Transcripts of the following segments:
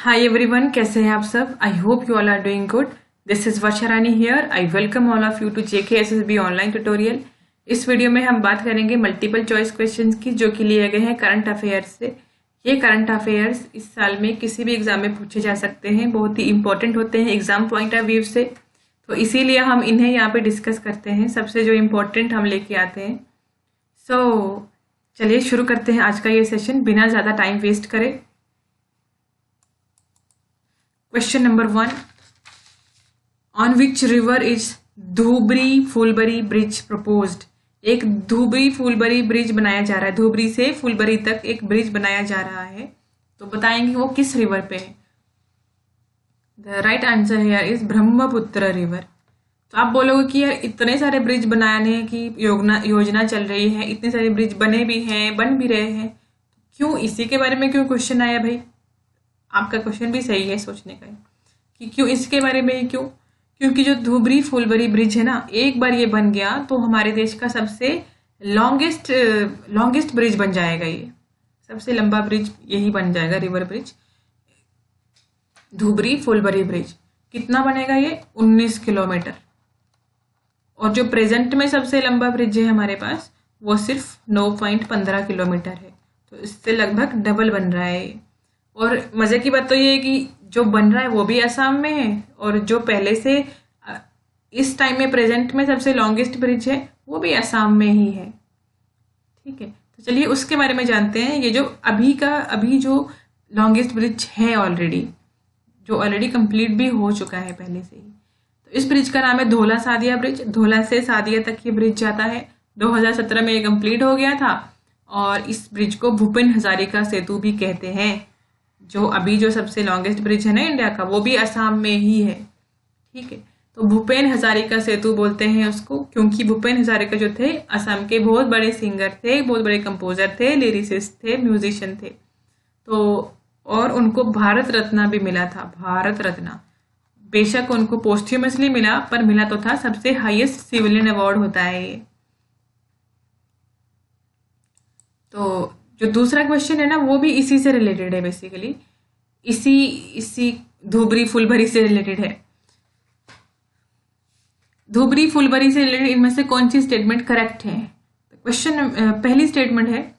Hi everyone, कैसे हैं आप सब। I hope you all are doing good. This is Varsha Rani here. I welcome all of you to JKSSB online tutorial. इस video में हम बात करेंगे मल्टीपल चॉइस क्वेश्चंस की, जो कि लिए गए हैं करंट अफेयर्स से। ये करंट अफेयर्स इस साल में किसी भी एग्जाम में पूछे जा सकते हैं, बहुत ही इंपॉर्टेंट होते हैं एग्जाम पॉइंट ऑफ व्यू से। तो इसीलिए हम इन्हें यहाँ पे डिस्कस करते हैं, सबसे जो इम्पोर्टेंट हम लेके आते हैं। चलिए शुरू करते हैं आज का ये सेशन बिना ज़्यादा टाइम वेस्ट करें। Question number 1. On which river is Dhubri Phulbari bridge proposed? एक धुबरी फुलबरी ब्रिज बनाया जा रहा है, धुबरी से फुलबरी तक एक ब्रिज बनाया जा रहा है। तो बताएंगे वो किस रिवर पे है। The right answer here is Brahmaputra river. तो आप बोलोगे कि यार इतने सारे ब्रिज बनाने की योजना चल रही है, इतने सारे ब्रिज बने भी हैं, बन भी रहे हैं, क्यों इसी के बारे में क्यों क्वेश्चन आया भाई। आपका क्वेश्चन भी सही है सोचने का कि क्यों इसके बारे में, क्यों, क्योंकि जो धुबरी फुलबरी ब्रिज है ना, एक बार ये बन गया तो हमारे देश का सबसे लॉन्गेस्ट ब्रिज बन जाएगा। ये सबसे लंबा ब्रिज यही बन जाएगा, river bridge, Dhubri Phulbari bridge. कितना बनेगा ये? 19 किलोमीटर। और जो प्रेजेंट में सबसे लंबा ब्रिज है हमारे पास, वो सिर्फ 9.15 किलोमीटर है। तो इससे लगभग डबल बन रहा है। और मजे की बात तो ये है कि जो बन रहा है वो भी असम में है, और जो पहले से इस टाइम में प्रेजेंट में सबसे लॉन्गेस्ट ब्रिज है वो भी असम में ही है। ठीक है, तो चलिए उसके बारे में जानते हैं। ये जो अभी जो लॉन्गेस्ट ब्रिज है ऑलरेडी, जो ऑलरेडी कंप्लीट भी हो चुका है पहले से ही, तो इस ब्रिज का नाम है धोला सादिया ब्रिज। धोला से सादिया तक ये ब्रिज जाता है। 2017 में ये कंप्लीट हो गया था। और इस ब्रिज को भूपेन हजारिका सेतु भी कहते हैं। जो सबसे लॉन्गेस्ट ब्रिज है ना इंडिया का, वो भी असम में ही है। ठीक है, तो भूपेन हजारिका सेतु बोलते हैं उसको, क्योंकि भूपेन हजारिका जो थे असम के बहुत बड़े सिंगर थे, बहुत बड़े कंपोजर थे, लिरिसिस्ट थे, म्यूजिशियन थे। तो और उनको भारत रत्न भी मिला था, भारत रत्न। बेशक उनको पोस्ट्यूमसली मिला, पर मिला तो था। सबसे हाईएस्ट सिविलियन अवार्ड होता है ये। तो जो दूसरा क्वेश्चन है ना, वो भी इसी से रिलेटेड है, बेसिकली इसी धुबरी फुलबरी से रिलेटेड है। धुबरी फुलबरी से रिलेटेड इनमें से कौन सी स्टेटमेंट करेक्ट है? क्वेश्चन पहली स्टेटमेंट है,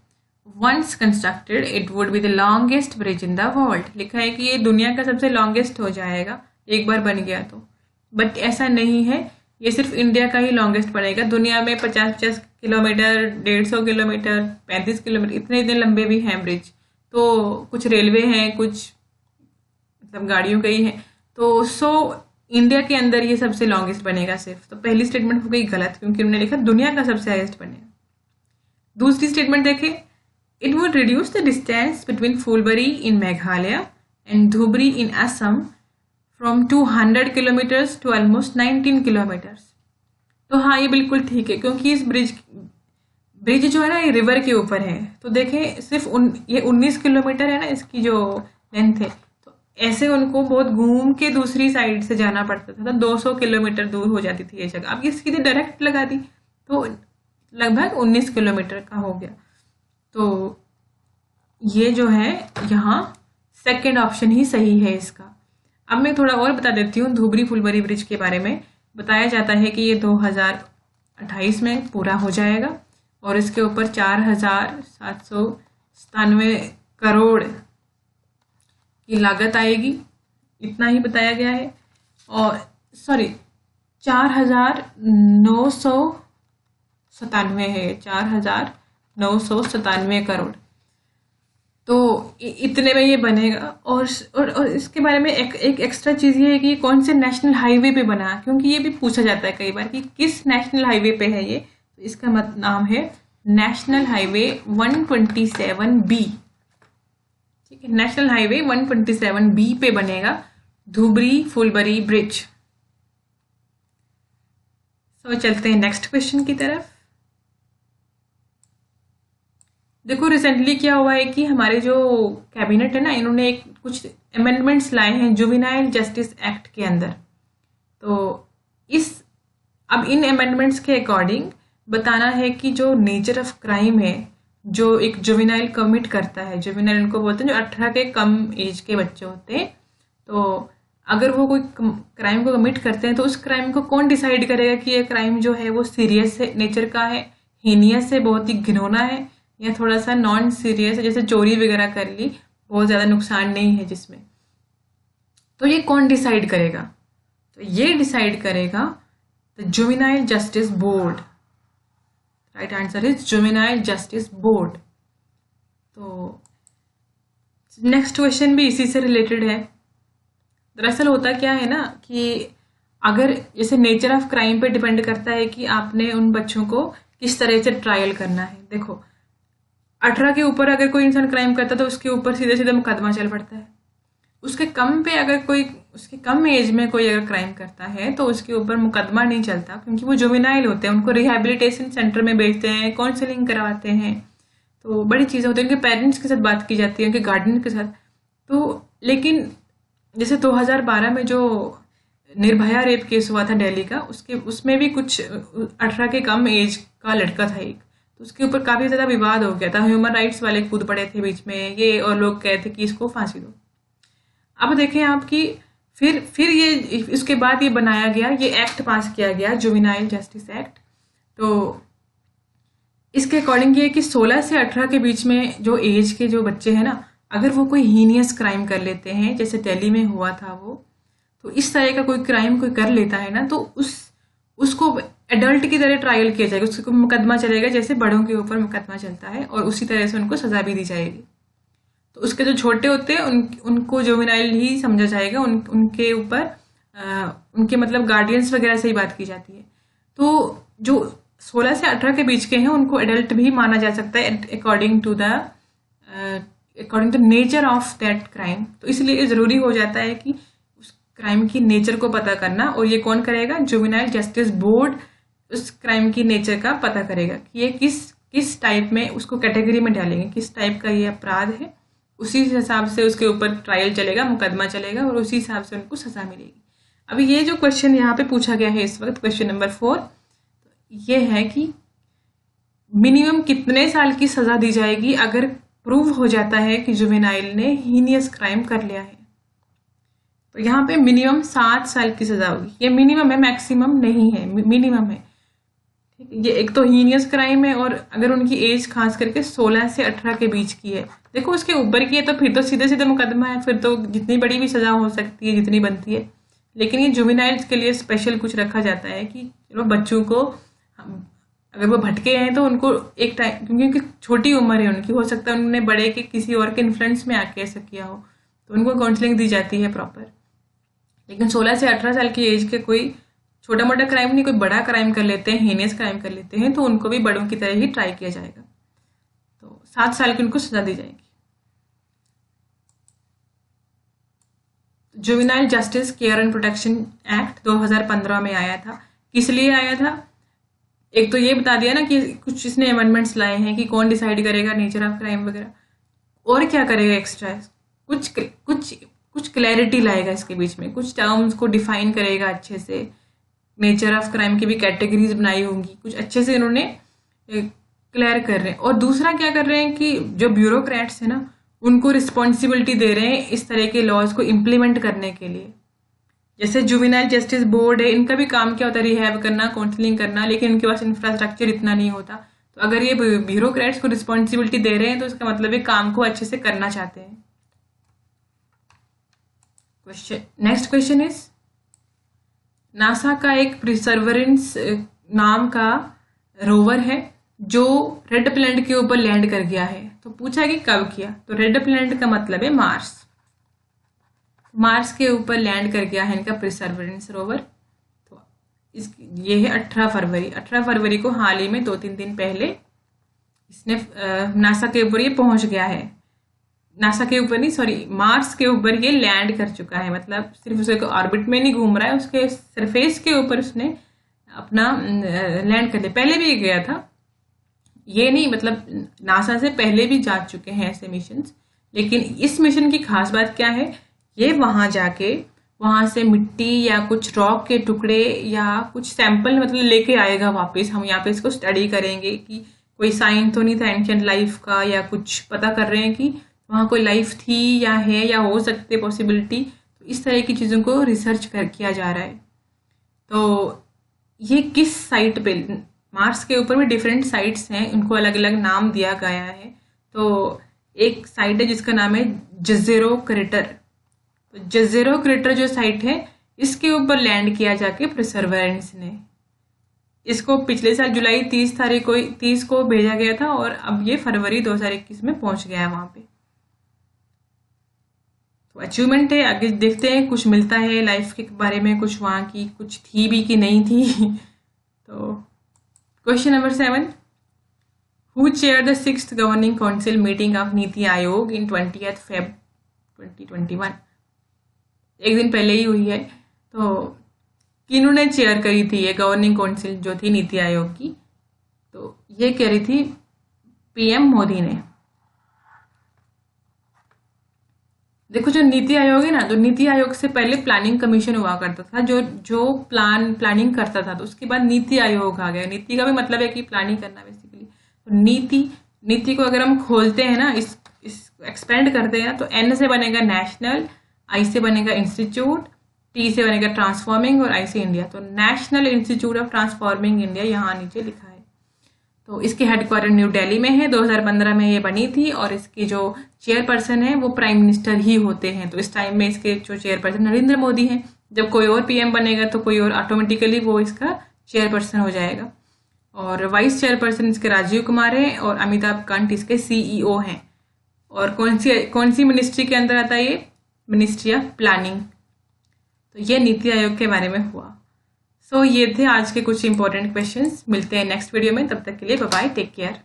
once constructed it would be the longest bridge in the world. लिखा है कि ये दुनिया का सबसे लॉन्गेस्ट हो जाएगा एक बार बन गया तो। बट ऐसा नहीं है, ये सिर्फ इंडिया का ही लॉन्गेस्ट बनेगा। दुनिया में 50-50 किलोमीटर, 150 किलोमीटर, 35 किलोमीटर, इतने लंबे भी हैं ब्रिज। तो कुछ रेलवे हैं, कुछ मतलब गाड़ियों का ही है। तो इंडिया के अंदर ये सबसे लॉन्गेस्ट बनेगा सिर्फ। तो पहली स्टेटमेंट हो गई गलत, क्योंकि उन्होंने लिखा दुनिया का सबसे हाईएस्ट बनेगा। दूसरी स्टेटमेंट देखें, it would reduce the distance between Phulbari in Meghalaya and Dhubri in Assam from 200 kilometres to almost 19 kilometres. तो हाँ, ये बिल्कुल ठीक है, क्योंकि इस ब्रिज जो है ना, ये रिवर के ऊपर है। तो देखें सिर्फ ये 19 किलोमीटर है ना इसकी जो लेंथ है, तो ऐसे उनको बहुत घूम के दूसरी साइड से जाना पड़ता था। तो 200 किलोमीटर दूर हो जाती थी ये जगह। अब ये सीधे डायरेक्ट लगा दी तो लगभग 19 किलोमीटर का हो गया। तो ये जो है यहाँ सेकेंड ऑप्शन ही सही है इसका। अब मैं थोड़ा और बता देती हूँ धुबरी फुलबरी ब्रिज के बारे में। बताया जाता है कि ये 2028 में पूरा हो जाएगा, और इसके ऊपर 4,797 करोड़ की लागत आएगी, इतना ही बताया गया है। और 4,997 है, 4,997 करोड़। तो इतने में ये बनेगा। और इसके बारे में एक एक्स्ट्रा चीज़ ये है कि कौन से नेशनल हाईवे पे बना, क्योंकि ये भी पूछा जाता है कई बार कि किस नेशनल हाईवे पे है ये। तो इसका नाम है नेशनल हाईवे 127B। ठीक है, नेशनल हाईवे 127B पे बनेगा धुबरी फुलबरी ब्रिज। चलते हैं नेक्स्ट क्वेश्चन की तरफ। देखो रिसेंटली क्या हुआ है कि हमारे जो कैबिनेट है ना, इन्होंने कुछ अमेंडमेंट्स लाए हैं जुवेनाइल जस्टिस एक्ट के अंदर। तो अब इन अमेंडमेंट्स के अकॉर्डिंग बताना है कि जो नेचर ऑफ क्राइम है, जो एक जुवेनाइल कमिट करता है, जुवेनाइल उनको बोलते हैं जो 18 के कम एज के बच्चे होते हैं, तो अगर वो कोई क्राइम को कमिट करते हैं तो उस क्राइम को कौन डिसाइड करेगा कि ये क्राइम जो है वो सीरियस नेचर का है, हीनियस है, बहुत ही घिनौना है, या थोड़ा सा नॉन सीरियस है, जैसे चोरी वगैरह कर ली, बहुत ज़्यादा नुकसान नहीं है जिसमें। तो ये कौन डिसाइड करेगा? तो ये डिसाइड करेगा the juvenile justice board. Right answer is juvenile justice board. तो नेक्स्ट क्वेश्चन भी इसी से रिलेटेड है। दरअसल होता क्या है ना कि अगर जैसे नेचर ऑफ क्राइम पे डिपेंड करता है कि आपने उन बच्चों को किस तरह से ट्रायल करना है। देखो 18 के ऊपर अगर कोई इंसान क्राइम करता है तो उसके ऊपर सीधे सीधे मुकदमा चल पड़ता है। उसके कम पे अगर कोई, उसके कम एज में कोई अगर क्राइम करता है तो उसके ऊपर मुकदमा नहीं चलता, क्योंकि वो जुवेनाइल होते हैं, उनको रिहैबिलिटेशन सेंटर में भेजते हैं, काउंसलिंग करवाते हैं, तो बड़ी चीज़ें होती हैं, उनके पेरेंट्स के साथ बात की जाती है, उनके गार्डियन के साथ। तो लेकिन जैसे 2012 में जो निर्भया रेप केस हुआ था दिल्ली का, उसमें भी कुछ 18 के कम एज का लड़का था एक, तो उसके ऊपर काफ़ी ज़्यादा विवाद हो गया था, ह्यूमन राइट्स वाले कूद पड़े थे बीच में ये, और लोग कहते कि इसको फांसी दो। अब देखें आप कि फिर ये उसके बाद ये बनाया गया, ये एक्ट पास किया गया, जुवेनाइल जस्टिस एक्ट। तो इसके अकॉर्डिंग ये कि 16 से 18 के बीच में जो एज के जो बच्चे हैं ना, अगर वो कोई हीनियस क्राइम कर लेते हैं, जैसे दिल्ली में हुआ था वो, तो इस तरह का कोई क्राइम कोई कर लेता है ना, तो उसको एडल्ट की तरह ट्रायल किया जाएगा, उसको मुकदमा चलेगा जैसे बड़ों के ऊपर मुकदमा चलता है, और उसी तरह से उनको सजा भी दी जाएगी। तो उसके जो छोटे होते हैं उनको जुवेनाइल ही समझा जाएगा, उनके ऊपर उनके मतलब गार्डियंस वगैरह से ही बात की जाती है। तो जो 16 से 18 के बीच के हैं उनको एडल्ट भी माना जा सकता है according to nature of that crime. तो इसलिए ज़रूरी हो जाता है कि उस क्राइम की नेचर को पता करना, और ये कौन करेगा? जुवेनाइल जस्टिस बोर्ड उस क्राइम की नेचर का पता करेगा कि ये किस टाइप में, उसको कैटेगरी में डालेंगे, किस टाइप का ये अपराध है, उसी हिसाब से उसके ऊपर ट्रायल चलेगा, मुकदमा चलेगा, और उसी हिसाब से उनको सजा मिलेगी। अभी ये जो क्वेश्चन यहाँ पे पूछा गया है इस वक्त, क्वेश्चन नंबर 4, ये है कि मिनिमम कितने साल की सजा दी जाएगी अगर प्रूव हो जाता है कि जुवेनाइल ने हीनियस क्राइम कर लिया है। तो यहाँ पे मिनिमम 7 साल की सजा होगी। ये मिनिमम है, मैक्सिमम नहीं है, मिनिमम है। ये एक तो हीनियस क्राइम है, और अगर उनकी एज खास करके 16 से 18 के बीच की है, देखो उसके ऊपर की है तो फिर तो सीधे सीधे मुकदमा है, फिर तो जितनी बड़ी भी सजा हो सकती है जितनी बनती है। लेकिन ये जुवेनाइल्स के लिए स्पेशल कुछ रखा जाता है कि चलो बच्चों को, अगर वो भटके हैं तो उनको एक टाइम, क्योंकि छोटी उम्र है उनकी, हो सकता है उन्होंने बड़े के किसी और के इन्फ्लुएंस में आके ऐसा किया हो, तो उनको काउंसलिंग दी जाती है प्रॉपर। लेकिन 16 से 18 साल की एज के कोई छोटा मोटा क्राइम नहीं, कोई बड़ा क्राइम कर लेते हैं, हीनियस क्राइम कर लेते हैं, तो उनको भी बड़ों की तरह ही ट्राई किया जाएगा। तो 7 साल की उनको सजा दी जाएगी। Juvenile justice care and protection act 2015 में आया था। किस लिए आया था? एक तो ये बता दिया ना कि कुछ इसने अमेंडमेंट्स लाए हैं कि कौन डिसाइड करेगा नेचर ऑफ क्राइम वगैरह, और क्या करेगा एक्स्ट्रा, कुछ क्लैरिटी लाएगा इसके बीच में, कुछ टर्म्स को डिफाइन करेगा अच्छे से, नेचर ऑफ क्राइम की भी कैटेगरीज बनाई होंगी, कुछ अच्छे से इन्होंने क्लियर कर रहे हैं। और दूसरा क्या कर रहे हैं कि जो ब्यूरोक्रेट्स है ना, उनको रिस्पॉन्सिबिलिटी दे रहे हैं इस तरह के लॉज को इम्प्लीमेंट करने के लिए। जैसे जुवेनाइल जस्टिस बोर्ड है, इनका भी काम क्या होता है? रिहैब करना, काउंसलिंग करना, लेकिन इनके पास इंफ्रास्ट्रक्चर इतना नहीं होता। तो अगर ये ब्यूरोक्रेट्स को रिस्पॉन्सिबिलिटी दे रहे हैं तो इसका मतलब ये काम को अच्छे से करना चाहते हैं। नेक्स्ट क्वेश्चन इज, नासा का एक परसिवरेंस नाम का रोवर है जो रेड प्लैनेट के ऊपर लैंड कर गया है। तो पूछा कि कब किया? तो रेड प्लैनेट का मतलब है मार्स के ऊपर लैंड कर गया है इनका परसिवरेंस रोवर। तो ये है 18 फरवरी को, हाल ही में 2-3 दिन पहले इसने नासा के ऊपर ये पहुंच गया है। नासा के ऊपर नहीं, सॉरी, मार्स के ऊपर ये लैंड कर चुका है। मतलब सिर्फ उसके ऑर्बिट में नहीं घूम रहा है, उसके सरफेस के ऊपर उसने अपना लैंड कर दिया। पहले भी गया था, ये नहीं, मतलब नासा से पहले भी जा चुके हैं ऐसे मिशंस। लेकिन इस मिशन की खास बात क्या है? ये वहां जाके वहां से मिट्टी या कुछ रॉक के टुकड़े या कुछ सैंपल मतलब लेके आएगा वापस। हम यहाँ पे इसको स्टडी करेंगे कि कोई साइन तो नहीं था एंशियंट लाइफ का, या कुछ पता कर रहे हैं कि वहाँ कोई लाइफ थी या है या हो सकती है पॉसिबिलिटी। तो इस तरह की चीज़ों को रिसर्च किया जा रहा है। तो ये किस साइट पे, मार्स के ऊपर भी डिफरेंट साइट्स हैं, उनको अलग अलग नाम दिया गया है। तो एक साइट है जिसका नाम है जज़ेरो क्रेटर। तो जज़ेरो क्रेटर जो साइट है, इसके ऊपर लैंड किया जाके परसेवरेंस ने। इसको पिछले साल जुलाई 30 को भेजा गया था और अब ये फरवरी 2021 में पहुंच गया है वहां पे। तो अचीवमेंट है। आगे देखते हैं कुछ मिलता है लाइफ के बारे में, कुछ वहाँ की कुछ थी भी कि नहीं थी। तो question number 7, who chair the 6th governing council meeting of NITI Aayog in 20th Feb 2021। एक दिन पहले ही हुई है। तो किन्होंने चेयर करी थी ये गवर्निंग काउंसिल जो थी नीति आयोग की? तो ये कह रही थी पीएम मोदी ने। देखो जो नीति आयोग है ना, तो नीति आयोग से पहले प्लानिंग कमीशन हुआ करता था, जो प्लानिंग करता था। तो उसके बाद नीति आयोग आ गया। नीति का भी मतलब है कि प्लानिंग करना बेसिकली। तो नीति को अगर हम खोलते हैं ना, इस एक्सपेंड करते हैं, तो एन से बनेगा नेशनल, आई से बनेगा इंस्टीट्यूट, टी से बनेगा ट्रांसफॉर्मिंग और आई से इंडिया। तो national institute of transforming India यहाँ नीचे लिखा है। तो इसके हेडक्वार्टर न्यू दिल्ली में है। 2015 में ये बनी थी और इसकी जो चेयरपर्सन है वो प्राइम मिनिस्टर ही होते हैं। तो इस टाइम में इसके जो चेयरपर्सन नरेंद्र मोदी हैं। जब कोई और पीएम बनेगा तो कोई और ऑटोमेटिकली वो इसका चेयरपर्सन हो जाएगा। और वाइस चेयरपर्सन इसके राजीव कुमार है और अमिताभ कांत इसके सीईओ हैं। और कौन सी मिनिस्ट्री के अंदर आता है ये? Ministry of planning. तो ये नीति आयोग के बारे में हुआ। सो ये थे आज के कुछ इंपॉर्टेंट क्वेश्चंस। मिलते हैं नेक्स्ट वीडियो में, तब तक के लिए बाय बाय, टेक केयर।